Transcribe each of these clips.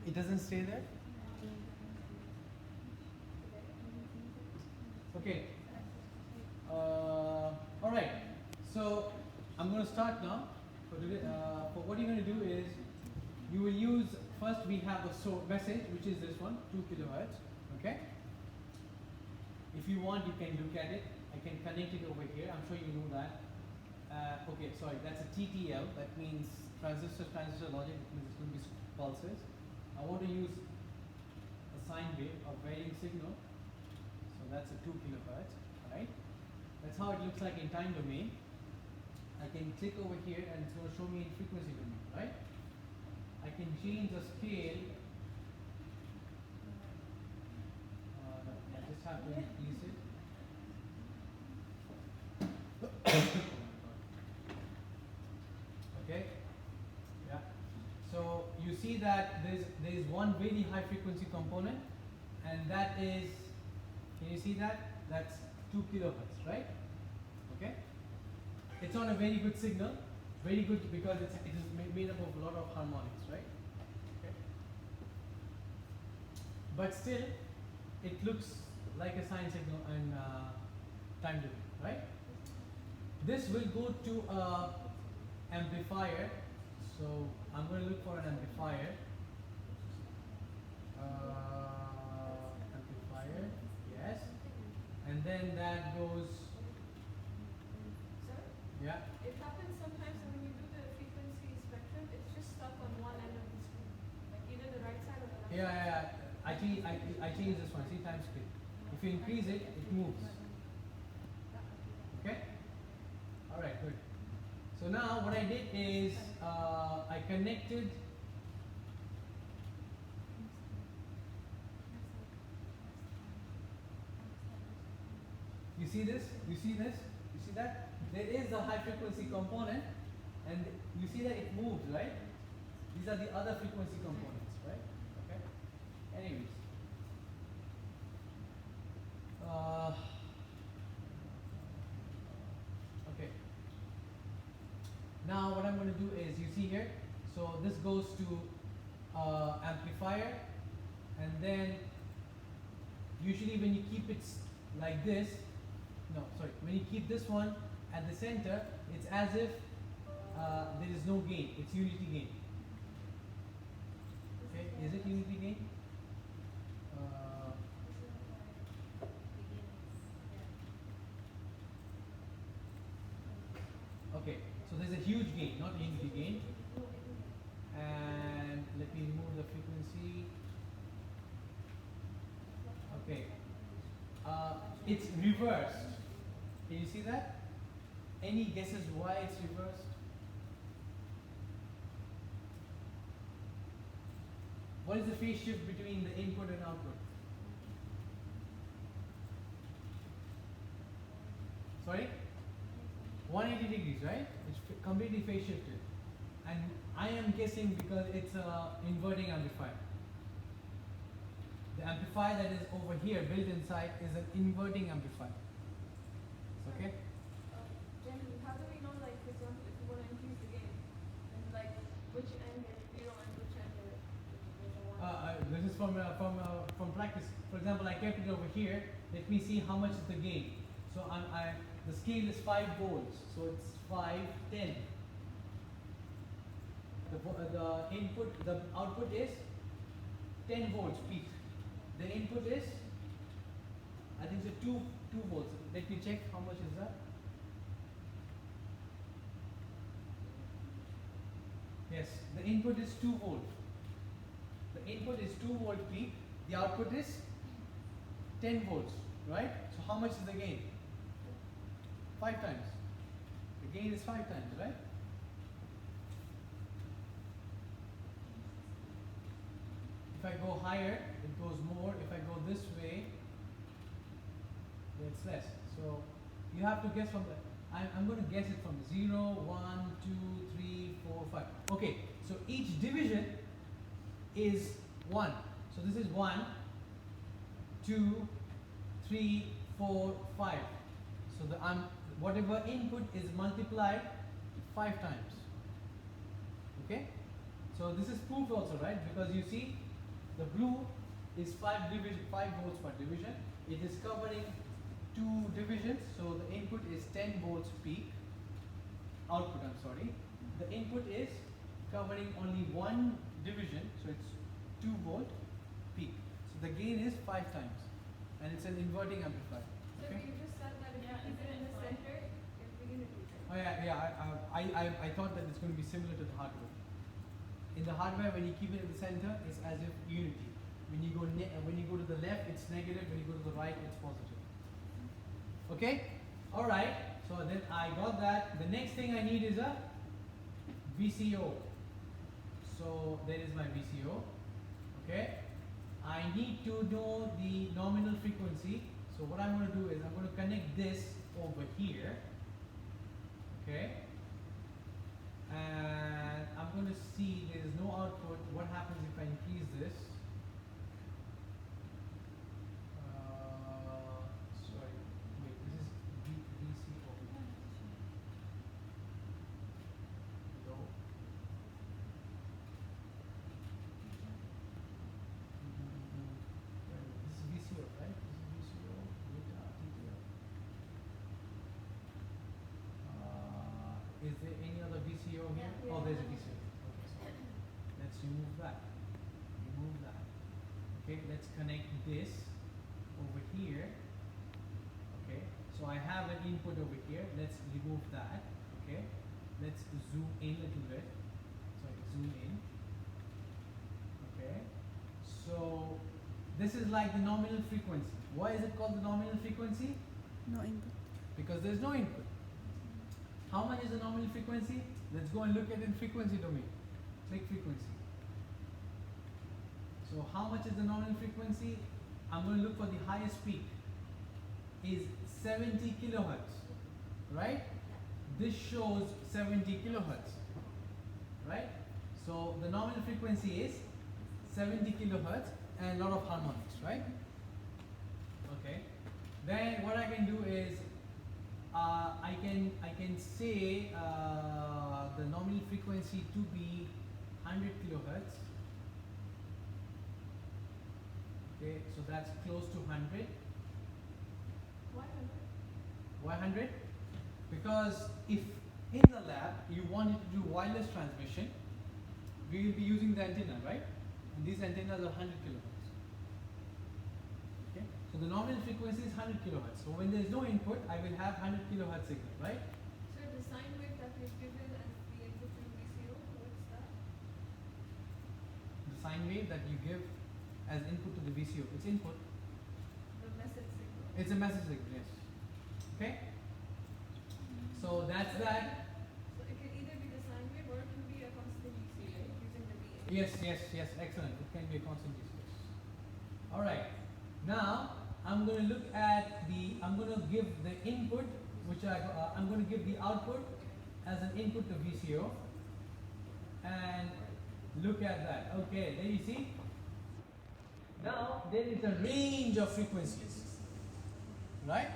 It doesn't stay there? Okay. All right. So I'm going to start now. For today, for what you're going to do is you will use first we have a message which is this one 2 kilohertz. Okay. If you want, you can look at it. I can connect it over here. I'm sure you know that. Okay, sorry, that's a TTL. That means transistor logic. It means it's going to be pulses. I want to use a sine wave, a varying signal. So that's a 2 kilohertz, right? That's how it looks like in time domain. I can click over here and it's going to show me in frequency domain, right? I can change the scale. I just have to increase it. Okay. Yeah. So you see that there is one very high frequency component, and that is, can you see that? That's 2 kilohertz, right? Okay. It's on a very good signal, very good because it is made up of a lot of harmonics, right? Okay. But still, it looks like a sine signal and time domain, right? This will go to a amplifier. So I'm going to look for an amplifier. Amplifier, yes. And then that goes. Sir? Yeah. It happens sometimes when you do the frequency spectrum, it's just stuck on one end of the screen, like either the right side or the left Yeah, side. yeah. I change this one. See time scale. If you increase it, it moves. Okay. All right, good. So now what I did is I connected. You see this? You see this? You see that? There is a high frequency component, and you see that it moves, right? These are the other frequency components, right? Okay. Anyways. Okay. Now what I'm going to do is, you see here, so this goes to amplifier, and then usually when you keep it like this, no, sorry, when you keep this one at the center, it's as if there is no gain, it's unity gain. Okay, is it unity gain? Okay, so there's a huge gain, not a unity gain. And let me remove the frequency. Okay, it's reversed. Can you see that? Any guesses why it's reversed? What is the phase shift between the input and output? Sorry? 180 degrees, right? It's completely phase shifted. And I am guessing because it's an inverting amplifier. The amplifier that is over here, built inside, is an inverting amplifier. Okay? Jenny, how do we know, like, for example, if we want to increase the gain, and like which end is 0 and which end is 1? This is from practice. For example, I kept it over here. Let me see how much is the gain. So the scale is 5 volts. So it's 5, 10. The input, the output is 10 volts peak. The input is, I think it's 2 volts. Let me check how much is that. Yes, the input is 2 volt. The input is 2 volt peak. The output is 10 volts, right? So how much is the gain? 5 times. The gain is 5 times, right? If I go higher, it goes more. If I go this way, it's less. So you have to guess from the, I'm going to guess it from 0, 1, 2, 3, 4, 5. Okay, so each division is 1. So this is 1, 2, 3, 4, 5. So the whatever input is multiplied 5 times. Okay? So this is proof also, right? Because you see, The blue is 5 volts per division. It is covering 2 divisions, so the input is 10 volts peak. Output, I'm sorry. The input is covering only 1 division, so it's 2 volt peak. So the gain is 5 times, and it's an inverting amplifier. So Okay? you just said that if you keep it in the center, it's beginning to be. Oh yeah. I thought that it's going to be similar to the hardware. In the hardware, when you keep it in the center, it's as if unity. When you go to the left, it's negative. When you go to the right, it's positive. Okay? All right. So then I got that. The next thing I need is a VCO. So there is my VCO. Okay? I need to know the nominal frequency. So what I'm going to do is I'm going to connect this over here. Okay? And I'm going to see there is no output. What happens if I increase this? Sorry, wait, this is VCO. Low. This is VCO, right? This is VCO. Is there any other VCO here? Yeah. Oh, there's a VCO. Okay, so let's remove that. Remove that. Okay, let's connect this over here. Okay, so I have an input over here. Let's remove that. Okay, let's zoom in a little bit. Sorry, zoom in. Okay, so this is like the nominal frequency. Why is it called the nominal frequency? No input. Because there's no input. How much is the nominal frequency? Let's go and look at it in frequency domain. Click frequency. So how much is the nominal frequency? I'm going to look for the highest peak. Is 70 kilohertz, right? This shows 70 kilohertz, right? So the nominal frequency is 70 kilohertz and a lot of harmonics, right? Okay. Then what I can do is I can say the nominal frequency to be 100 kilohertz. Okay, so that's close to 100. Why 100? Why 100? Because if in the lab you wanted to do wireless transmission, we will be using the antenna, right? And these antennas are 100 kilohertz. Okay, so the nominal frequency is 100 kilohertz. So when there is no input, I will have 100 kilohertz signal, right? So the sine wave that we've given as the input to VCO, what's that? The sine wave that you give as input to the VCO, it's input. The message signal. It's a message signal, yes. Okay? So that's that. So it can either be the sine wave or it can be a constant DC, right? Using the VA. Yes, excellent. It can be a constant distance. All right. Now I'm going to look at I'm going to give the input, which I'm going to give the output as an input to VCO, and look at that. Okay, there you see. Now there is a range of frequencies, right?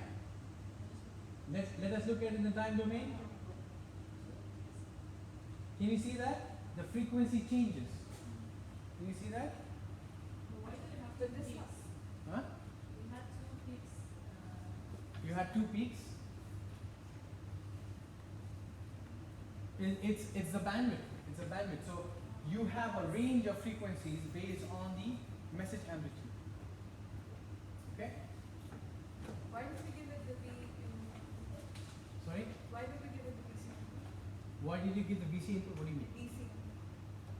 Let us look at it in the time domain. Can you see that? The frequency changes. Can you see that? Why do you have So two this peaks? Huh? We had two peaks. You have 2 peaks. It's the bandwidth. It's a bandwidth. So you have a range of frequencies based on the message amplitude. Okay? Why did we give it the V in, Sorry? why did we give it the VC? Why did you give the VC input? What do you mean? DC.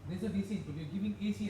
There's a VC input. You're giving AC